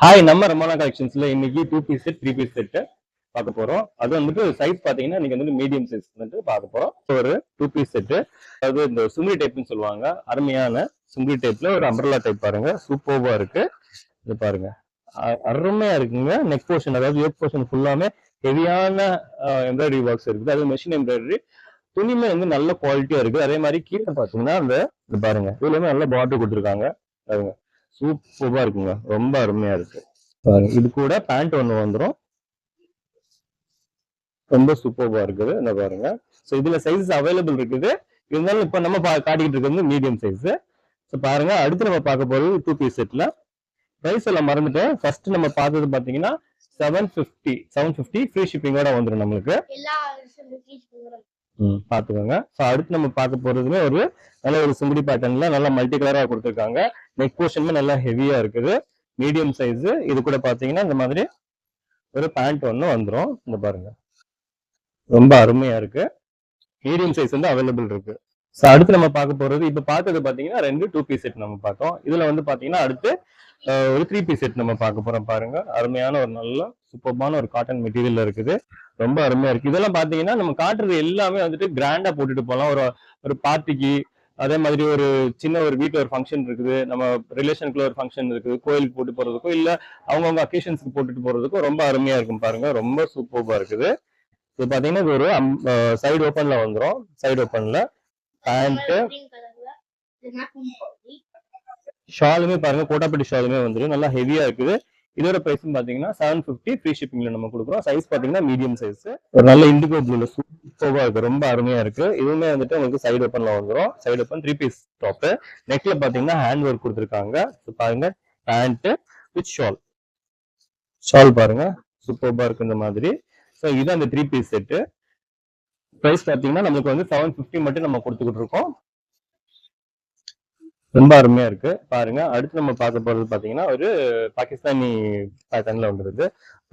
Hi, நம்ம ரமணா கலெக்ஷன்ஸ்ல இன்னைக்கு 2 piece set 3 piece set பார்க்க போறோம். அது வந்துட்டு சைஸ் பாத்தீங்கன்னா இன்னைக்கு வந்து மீடியம் சைஸ் வந்து பார்க்க போறோம். ஒரு 2 பீஸ் செட், அதாவது இந்த சுங்குடி டைப்னு சொல்லுவாங்க. அருமையான சுங்குடி டைப்ல ஒரு அம்பர்லா டைப் பாருங்க, சூப்பர்வா இருக்கு. இது பாருங்க, அருமையா இருக்குங்க. நெக் போர்ஷன், அதாவது யோக் போர்ஷன் ஃபுல்லாமே ஹெவியான எம்ப்ராய்டரி ஒர்க்ஸ் இருக்குது. அது மெஷின் எம்ப்ராய்டரி. துணிமே வந்து நல்ல குவாலிட்டியா இருக்கு. அதே மாதிரி கீழே பாத்தீங்கன்னா அந்த இது பாருங்க, இதுலயுமே நல்ல பார்டர் கொடுத்துருக்காங்க. பாருங்க, சூப்பர்வா இருக்குங்க. ரொம்ப அருமையா இருக்கு. பாருங்க, இது கூட பேண்ட் ஒண்ணு வந்துரும். ரொம்ப சூப்பர்வா இருக்குது. இந்த பாருங்க. சோ இதுல சைஸஸ் அவைலபிள் இருக்குது. இருந்தாலும் இப்ப நம்ம காட்டிக்கிட்டு இருக்கிறது மீடியம் சைஸ். சோ பாருங்க, அடுத்து நம்ம பார்க்க போறது 2 பீஸ் செட்ல. பிரைஸ் எல்லாம் மறந்துட்டேன். ஃபர்ஸ்ட் நம்ம பார்த்தது பாத்தீங்கன்னா 750 ஃப்ரீ ஷிப்பிங்கோட வந்துடும் நம்மளுக்கு. பாத்துக்கோங்க. சோ அடுத்து நம்ம பார்க்க போறதுமே ஒரு நல்ல ஒரு சிம்பிடி பேட்டர்ன்ல நல்ல மல்டி கலரா கொடுத்துருக்காங்க. நெக் போர்ஷனுமே நல்லா ஹெவியா இருக்குது. Medium size. இது கூட பாத்தீங்கன்னா இந்த மாதிரி ஒரு பேண்ட் ஒண்ணு வந்துரும். இந்த பாருங்க, ரொம்ப அருமையா இருக்கு. மீடியம் சைஸ் வந்து அவைலபிள் இருக்கு. சோ அடுத்து நம்ம பார்க்க போறது, இப்ப பார்த்தது பாத்தீங்கன்னா 2 2 பீஸ் செட் நம்ம பார்த்தோம். இதுல வந்து பாத்தீங்கன்னா அடுத்து ஒரு 3 பீஸ் செட் நம்ம பார்க்க போறோம். பாருங்க, அருமையான ஒரு நல்ல சூப்பர்பான ஒரு காட்டன் மெட்டீரியல்ல இருக்குது. ரொம்ப அருமையா இருக்கு. இதெல்லாம் பாத்தீங்கன்னா நம்ம காட்டுறது எல்லாமே வந்துட்டு கிராண்டா போட்டுட்டு போகலாம். ஒரு ஒரு பார்ட்டிக்கு, அதே மாதிரி ஒரு சின்ன ஒரு வீட்டுல ஒரு ஃபங்க்ஷன் இருக்குது, நம்ம ரிலேஷனுக்குள்ள ஒரு ஃபங்க்ஷன் இருக்குது, கோயிலுக்கு போட்டு போறதுக்கும் இல்ல அவங்கவுங்க அக்கேஷன்ஸ்க்கு போட்டுட்டு போறதுக்கும் ரொம்ப அருமையா இருக்கும். பாருங்க, ரொம்ப சூப்பர்பா இருக்குது. இது பாத்தீங்கன்னா இது ஒரு சைடு ஓப்பன்ல வந்துரும். சைடு ஓப்பன்ல பேண்ட், ஷாலுமே பாருங்க, கோட்டாப்பட்டி ஷாலுமே வந்துடும். நல்லா ஹெவியா இருக்குது. இதோட பிரைஸ் பாத்தீங்கன்னா 750 ஃப்ரீ ஷிப்பிங்ல நம்ம கொடுக்குறோம். சைஸ் பாத்தீங்கன்னா மீடியம் சைஸ். ஒரு நல்ல இண்டிகோ ப்ளூல சூப்பர்வா இருக்கு. ரொம்ப அருமையா இருக்கு. இதுவுமே வந்துட்டு உங்களுக்கு சைடு ஓப்பன்ல வந்துடும். Side open 3 piece top. நெக்ல பாத்தீங்கன்னா ஹேண்ட் ஒர்க் கொடுத்துருக்காங்க. பாருங்க, பேண்ட் வித் ஷால். ஷால் பாருங்க, சூப்பர்வா இருக்கு இந்த மாதிரி. ஸோ இது அந்த 3 பீஸ் செட்டு. பிரைஸ் பாத்தீங்கன்னா நம்மளுக்கு வந்து 750 மட்டும் நம்ம கொடுத்துக்கிட்டு இருக்கோம். ரொம்ப அருமையா இருக்கு. பாருங்க, அடுத்து நம்ம பார்க்க போறது பாத்தீங்கன்னா ஒரு பாகிஸ்தானி பேட்டர்ன்ல வந்துருது.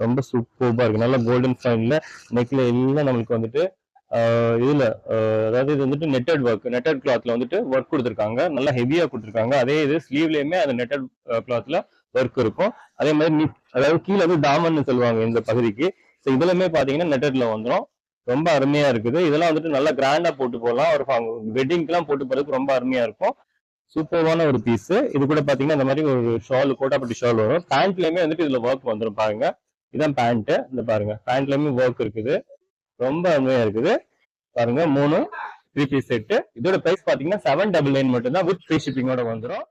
ரொம்ப சூப்பர்பா இருக்கு. நல்ல கோல்டன் ஃபைன்ல நெக்ல எல்லாம் நம்மளுக்கு வந்துட்டு இதுல அதாவது இது வந்துட்டு நெட்டட் ஒர்க், நெட்டட் கிளாத்ல வந்துட்டு ஒர்க் கொடுத்துருக்காங்க. நல்லா ஹெவியா கொடுத்துருக்காங்க. அதே இது ஸ்லீவ்லயுமே அந்த நெட்டட் கிளாத்ல ஒர்க் இருக்கும். அதே மாதிரி அதாவது கீழே வந்து டாமன்னு சொல்லுவாங்க இந்த பகுதிக்கு. ஸோ இதுலயுமே பாத்தீங்கன்னா நெட்டட்ல வந்துடும். ரொம்ப அருமையா இருக்குது. இதெல்லாம் வந்துட்டு நல்லா கிராண்டா போட்டு போகலாம். ஒரு வெட்டிங்க்கு எல்லாம் போட்டு போறதுக்கு ரொம்ப அருமையா இருக்கும். சூப்பர்வான ஒரு பீஸ். இது கூட பாத்தீங்கன்னா இந்த மாதிரி ஒரு ஷால், கோட்டாப்பட்டி ஷால் வரும். பேண்ட்லயுமே வந்துட்டு இதுல ஒர்க் வந்துடும். பாருங்க, இதான் பேண்ட். இந்த பாருங்க, பேண்ட்லயுமே ஒர்க் இருக்குது. ரொம்ப அருமையா இருக்குது. பாருங்க, 3 3 பீஸ் செட். இதோட பிரைஸ் பாத்தீங்கன்னா 799 மட்டும் தான் வித் ஃப்ரீ ஷிப்பிங்கோட வந்துடும்.